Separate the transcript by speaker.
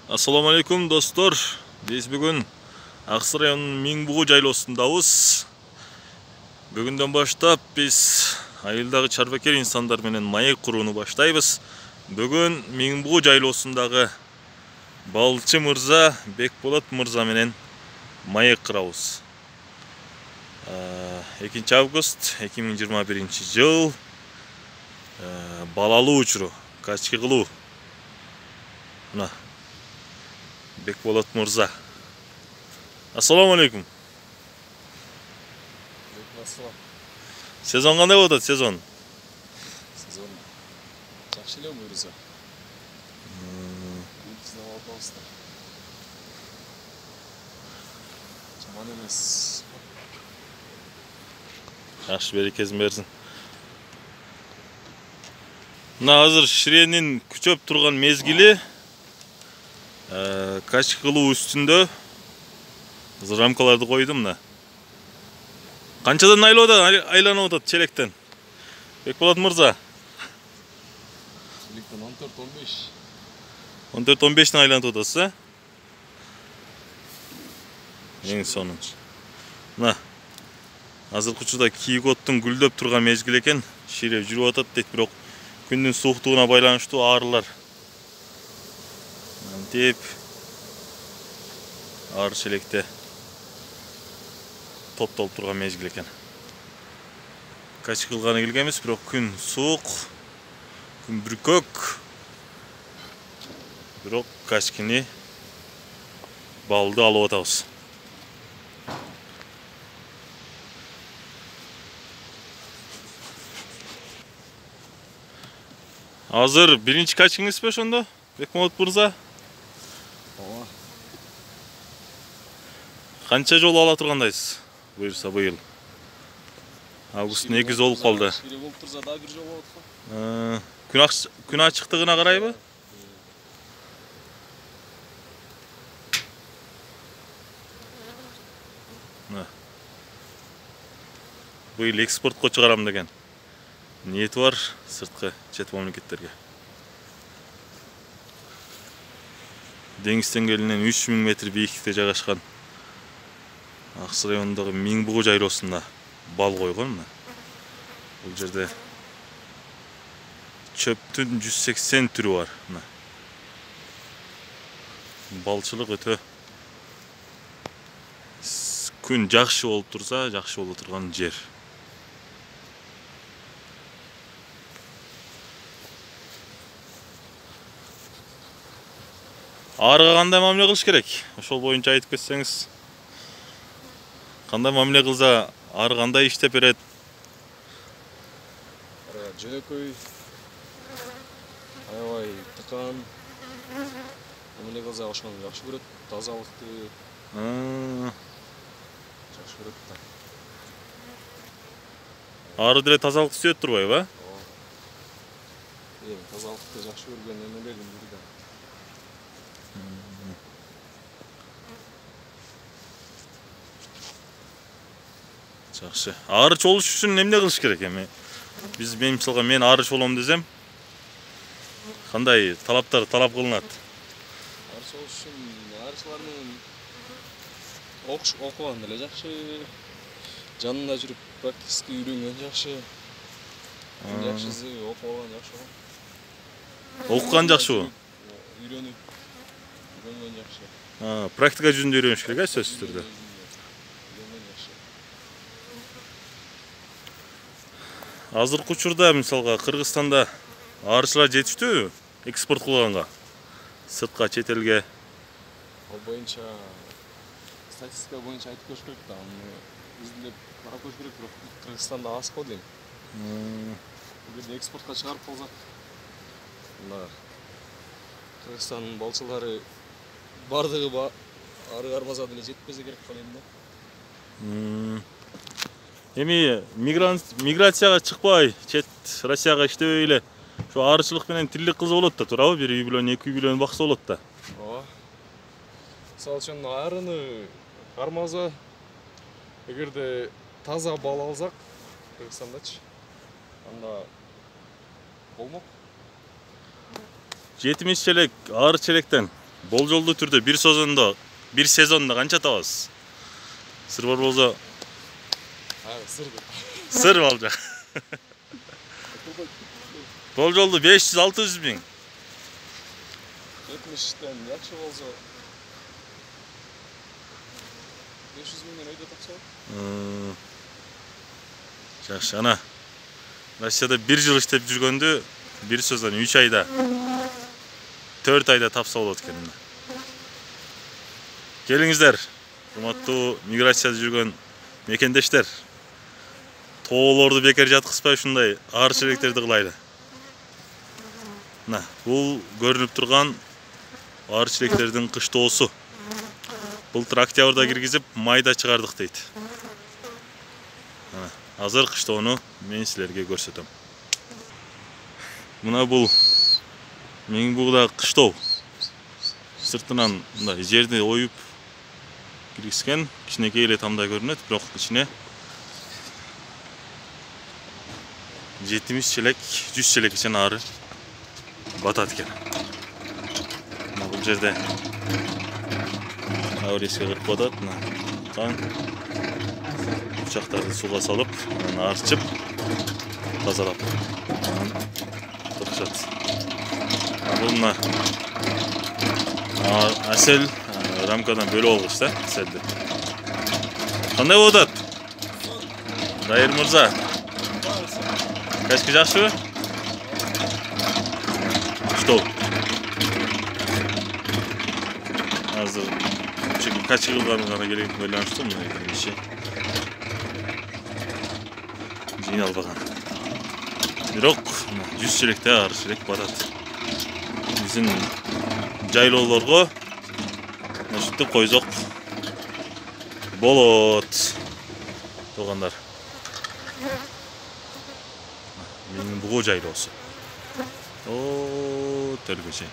Speaker 1: Assalamu alaikum dostlar. Biz bugün Aksı rayonunun Миңбугу жайлоосундабыз. Бүгүндөн баштап биз айылдагы чарбакер инсандар менен маек курууну баштайбыз. Бүгүн Миңбугу жайлоосундагы Балчы мырза, Бекболот мырза менен маек кырабыз. 2 август 2021 жыл. Балалуу учуру, качки кылуу. Мына Бекболот мырза. Assalamu alaikum. Сезон кандай болот сезон?
Speaker 2: Сезон жакшы эле буюрса. Биздин абалыбызда. Жаман эмес.
Speaker 1: Жакшы берекесин берсин. Мына азыр ширенин күчөп турган мезгили. Качки кылуу үстүндө. Азыр рамкаларды койдум мына. Канчадан айланып атат челектен? Бекболот мырза.
Speaker 2: Челектен 14-15.
Speaker 1: 14-15тен айланып атасыз, а? Эң сонунчу. Мына азыркы учурда кийготтун гүлдөп турган мезгил экен. Шире жүрүп атат дейт, бирок күндүн сууктугуна байланыштуу арылар. Деп ар челекте топтолуп турган мезгил экен. Качки кылганы келгенбиз, бирок күн суук, күн бүркөк. Бирок качкини балды алып атабыз. Азыр биринчи качкиңизби ошондо, Бекболот мырза?
Speaker 2: Ооба.
Speaker 1: Канча жолу ала тургандайсыз? Буюрса быйыл. Августтун 2 болуп калды.
Speaker 2: Шире болуп турса да бир жол болот го.
Speaker 1: Күн ачыктыгына карайбы? Быйыл экспортко чыгарам деген ниети бар сырткы чет мамлекеттерге. Деңиз деңгээлинен 3000 метр бийиктикте жайгашкан Аксы районундагы Миңбугу жайлоосунда бал койгон мына. Бул жерде чөптүн 180 түрү бар мына. Балчылык өтө күн жакшы болуп турса, жакшы боло турган жер. Арыга кандай мамиле кылыш керек? Ошол боюнча айтып кетсеңиз. Кандай мамиле кылса, ары кандай иштеп берет?
Speaker 2: Жөнөкөй, аябай тыкан. Мамиле кылса ошону жакшы көрөт, тазалыкты жакшы көрөт да.
Speaker 1: Ары деле тазалыкты сүйөт турбайбы, а?
Speaker 2: Эми тазалыкты жакшы көргөн эмелердин бири да.
Speaker 1: Жакшы. Арыч болуш үчүн эмне кылыш керек эми? Мен мисалга мен арыч болом десем, кандай талап кылынат?
Speaker 2: Арыч болуш үчүн арычылар менен окуган деле жакшы. Жанында жүрүп практически үйрөнгөн жакшы. Жакшысы окуган жакшы го.
Speaker 1: Окуган жакшыбы?
Speaker 2: Үйрөнгөн жакшы.
Speaker 1: Практика жүзүндө үйрөнүш керек, сөзсүз түрдө. Азыркы учурда мисалга Кыргызстанда арычылар жетиштүүбү экспорт кылганга? Сыртка, чет элге.
Speaker 2: Ал боюнча статистика боюнча айтып көрүш керек да. Биздин карап көрүш керек, бирок Кыргызстанда аз го дейм. Эгерде экспортко чыгарып калсак, мына Кыргызстандын балчылары бардыгы ары кармаса деле жетпесе керек калем да.
Speaker 1: Эми миграцияга чыкпай, чет Россияга иштебей эле ошо арычылык менен тирлик кылса болот да, туурабы? Бир үй бүлөнү, 2 үй бүлөнү бакса болот да.
Speaker 2: Ооба. Мисалы үчүн арыны кармаса, эгерде таза бал алсак, Кыргызстандачы, анда болмок.
Speaker 1: 70 челек ары челектен Болжолдуу түрдө bir сезондо канча табасыз? Сыр бар болсо
Speaker 2: Сыр деп.
Speaker 1: сыр болжо. Болжолдуу 500-600 миң.
Speaker 2: 70'ten yaxşı olsa 500 milyon öyle tapsa.
Speaker 1: Жакшы, ана Россияда 1 жыл иштеп жүргөндү bir сөздөн 3 айда 4 айда тапса болот экен. Келиңиздер, урматтуу миграцияда жүргөн мекендештер. Тоолорду бекер жаткызбай ушундай ар чилектерди кылайлы. Мына, бул көрүнүп турган ар чилектердин кыштоосу. Былтыр октябрда киргизип, майда чыгардык дейт. Азыр кыштоону мен силерге көрсөтөм. Мына бул Миңбугда кыштоо. Сыртынан мындай жерди оюп киргизген, кичинекей эле тамда көрүнөт, бирок ичине 70 челек, 100 челекчен ары батат экен. Бул жерде Ауриске кырып атат, таң учактарды сууга салып, аны арчып, тазалап турушат. Бул мына асел рамкадан бөлүп алгыч да, аселди. Кандай болуп атат? Дайыр мырза. Качкы жакшыбы? Что? Азыр качкы кылганын гана керек байланыштуу мына иши. Жыйналбаган. Бирок 100 челекте ар челек батат. Биздин жайлоолорго ушинтип койсок болот. Туугандар. Миңбугу жайлоосу. О, төлгөчөй.